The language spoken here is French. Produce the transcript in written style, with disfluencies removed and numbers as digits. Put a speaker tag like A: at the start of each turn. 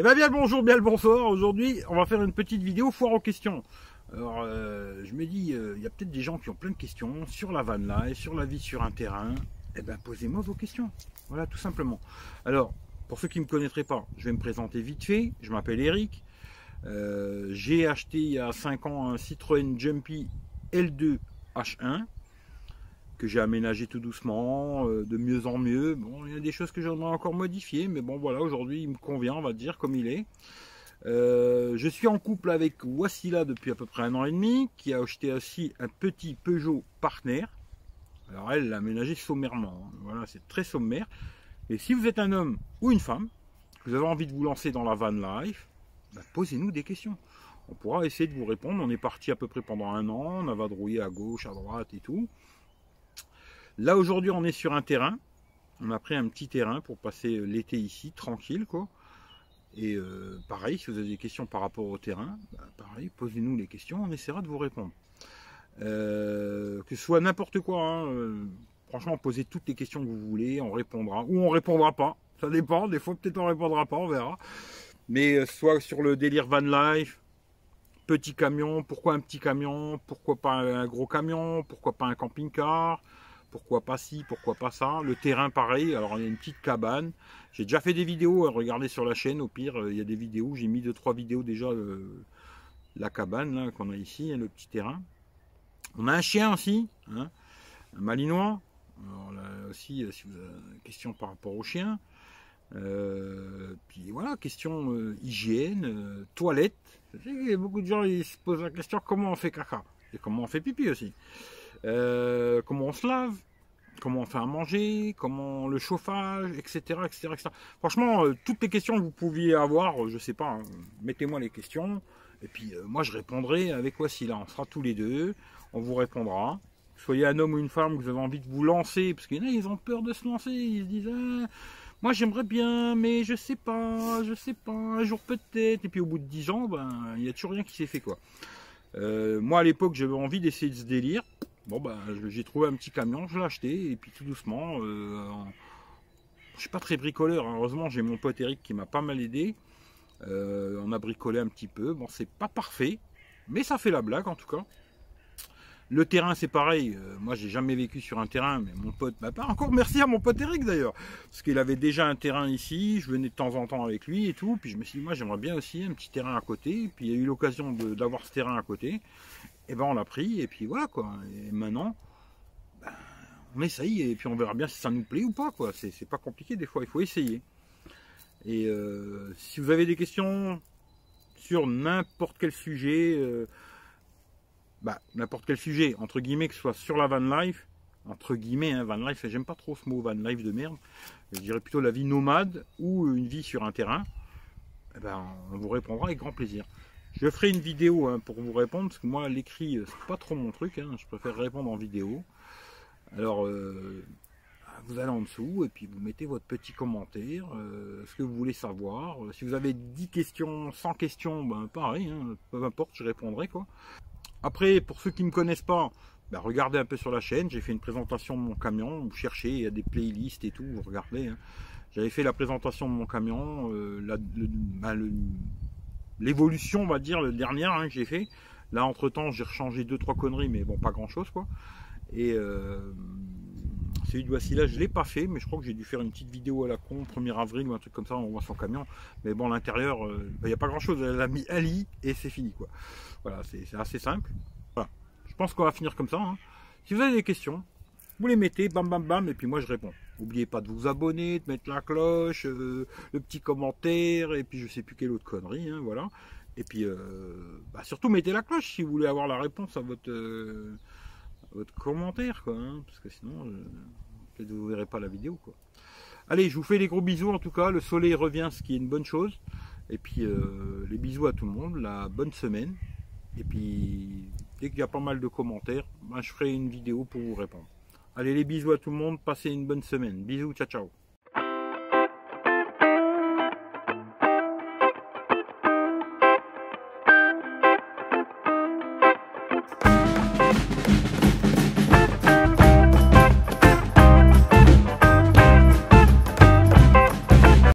A: Eh bien, bien le bonjour, bien le bonsoir. Aujourd'hui, on va faire une petite vidéo foire aux questions. Alors, je me dis, il y a peut-être des gens qui ont plein de questions sur la van life, sur la vie sur un terrain. Eh bien, posez-moi vos questions. Voilà, tout simplement. Alors, pour ceux qui ne me connaîtraient pas, je vais me présenter vite fait. Je m'appelle Eric. J'ai acheté il y a 5 ans un Citroën Jumpy L2 H1 que j'ai aménagé tout doucement, de mieux en mieux. Bon, il y a des choses que j'aimerais encore modifier, mais bon, voilà, aujourd'hui, il me convient, on va dire, comme il est. Je suis en couple avec Wassila depuis à peu près 1 an et demi, qui a acheté aussi un petit Peugeot Partner. Alors, elle l'a aménagé sommairement. Voilà, c'est très sommaire. Et si vous êtes un homme ou une femme, que vous avez envie de vous lancer dans la van life, ben, posez-nous des questions. On pourra essayer de vous répondre. On est parti à peu près pendant 1 an, on a vadrouillé à gauche, à droite et tout. Là aujourd'hui on est sur un terrain, on a pris un petit terrain pour passer l'été ici, tranquille quoi. Et pareil, si vous avez des questions par rapport au terrain, bah, pareil, posez-nous les questions, on essaiera de vous répondre. Que ce soit n'importe quoi, hein, franchement posez toutes les questions que vous voulez, on répondra, ou on répondra pas, ça dépend, des fois peut-être on répondra pas, on verra. Mais soit sur le délire van life, petit camion, pourquoi un petit camion, pourquoi pas un gros camion, pourquoi pas un camping-car, pourquoi pas ci, pourquoi pas ça. Le terrain pareil, alors il y a une petite cabane. J'ai déjà fait des vidéos, regardez sur la chaîne, au pire il y a des vidéos, j'ai mis 2-3 vidéos déjà, la cabane qu'on a ici, le petit terrain. On a un chien aussi, hein, un malinois. Alors là aussi, si vous avez une question par rapport au chien. Puis voilà, question hygiène, toilette. Je sais qu'il y a beaucoup de gens qui se posent la question comment on fait caca et comment on fait pipi aussi. Comment on se lave, comment on fait à manger, comment le chauffage, etc. etc. Franchement, toutes les questions que vous pouviez avoir, je sais pas, hein, mettez-moi les questions, et puis moi je répondrai avec Wassila, on sera tous les deux, on vous répondra. Soyez un homme ou une femme, que vous avez envie de vous lancer, parce qu'il y en a, ils ont peur de se lancer, ils se disent ah, moi j'aimerais bien, mais je sais pas, un jour peut-être, et puis au bout de 10 ans, ben, il n'y a toujours rien qui s'est fait quoi. Moi à l'époque j'avais envie d'essayer de ce délire. Bon bah j'ai trouvé un petit camion, je l'ai acheté et puis tout doucement, je suis pas très bricoleur, hein. Heureusement j'ai mon pote Eric qui m'a pas mal aidé. On a bricolé un petit peu, bon c'est pas parfait, mais ça fait la blague en tout cas. Le terrain c'est pareil, moi j'ai jamais vécu sur un terrain, mais mon pote, bah, encore merci à mon pote Eric d'ailleurs, parce qu'il avait déjà un terrain ici, je venais de temps en temps avec lui et tout, puis je me suis dit moi j'aimerais bien aussi un petit terrain à côté, puis il y a eu l'occasion d'avoir ce terrain à côté, et ben on l'a pris, et puis voilà quoi, et maintenant, ben, on essaye, et puis on verra bien si ça nous plaît ou pas quoi, c'est pas compliqué des fois, il faut essayer. Et si vous avez des questions sur n'importe quel sujet, n'importe quel sujet, entre guillemets, que ce soit sur la van life, entre guillemets, hein, van life, j'aime pas trop ce mot van life de merde, je dirais plutôt la vie nomade ou une vie sur un terrain, eh ben, on vous répondra avec grand plaisir. Je ferai une vidéo hein, pour vous répondre, parce que moi l'écrit, c'est pas trop mon truc, hein, je préfère répondre en vidéo. Alors, vous allez en dessous et puis vous mettez votre petit commentaire, ce que vous voulez savoir. Si vous avez 10 questions, 100 questions, ben pareil, hein, peu importe, je répondrai quoi. Après, pour ceux qui ne me connaissent pas, ben, regardez un peu sur la chaîne, j'ai fait une présentation de mon camion, vous cherchez, il y a des playlists et tout, vous regardez. Hein. J'avais fait la présentation de mon camion, l'évolution, on va dire, le dernier hein, que j'ai fait. Là, entre-temps, j'ai rechangé 2-3 conneries, mais bon, pas grand-chose, quoi. Et celui de Wassila, je ne l'ai pas fait, mais je crois que j'ai dû faire une petite vidéo à la con, 1er avril ou un truc comme ça, on voit son camion. Mais bon, l'intérieur, il n'y a pas grand-chose, elle a mis un lit et c'est fini, quoi. Voilà, c'est assez simple. Voilà. Je pense qu'on va finir comme ça. Hein. Si vous avez des questions, vous les mettez, bam bam bam, et puis moi je réponds. N'oubliez pas de vous abonner, de mettre la cloche, le petit commentaire, et puis je sais plus quelle autre connerie, hein, voilà. Et puis surtout mettez la cloche si vous voulez avoir la réponse à votre commentaire, quoi, hein, parce que sinon peut-être vous verrez pas la vidéo, quoi. Allez, je vous fais des gros bisous en tout cas. Le soleil revient, ce qui est une bonne chose. Et puis les bisous à tout le monde, la bonne semaine. Et puis, dès qu'il y a pas mal de commentaires, ben, je ferai une vidéo pour vous répondre. Allez, les bisous à tout le monde, passez une bonne semaine. Bisous, ciao, ciao.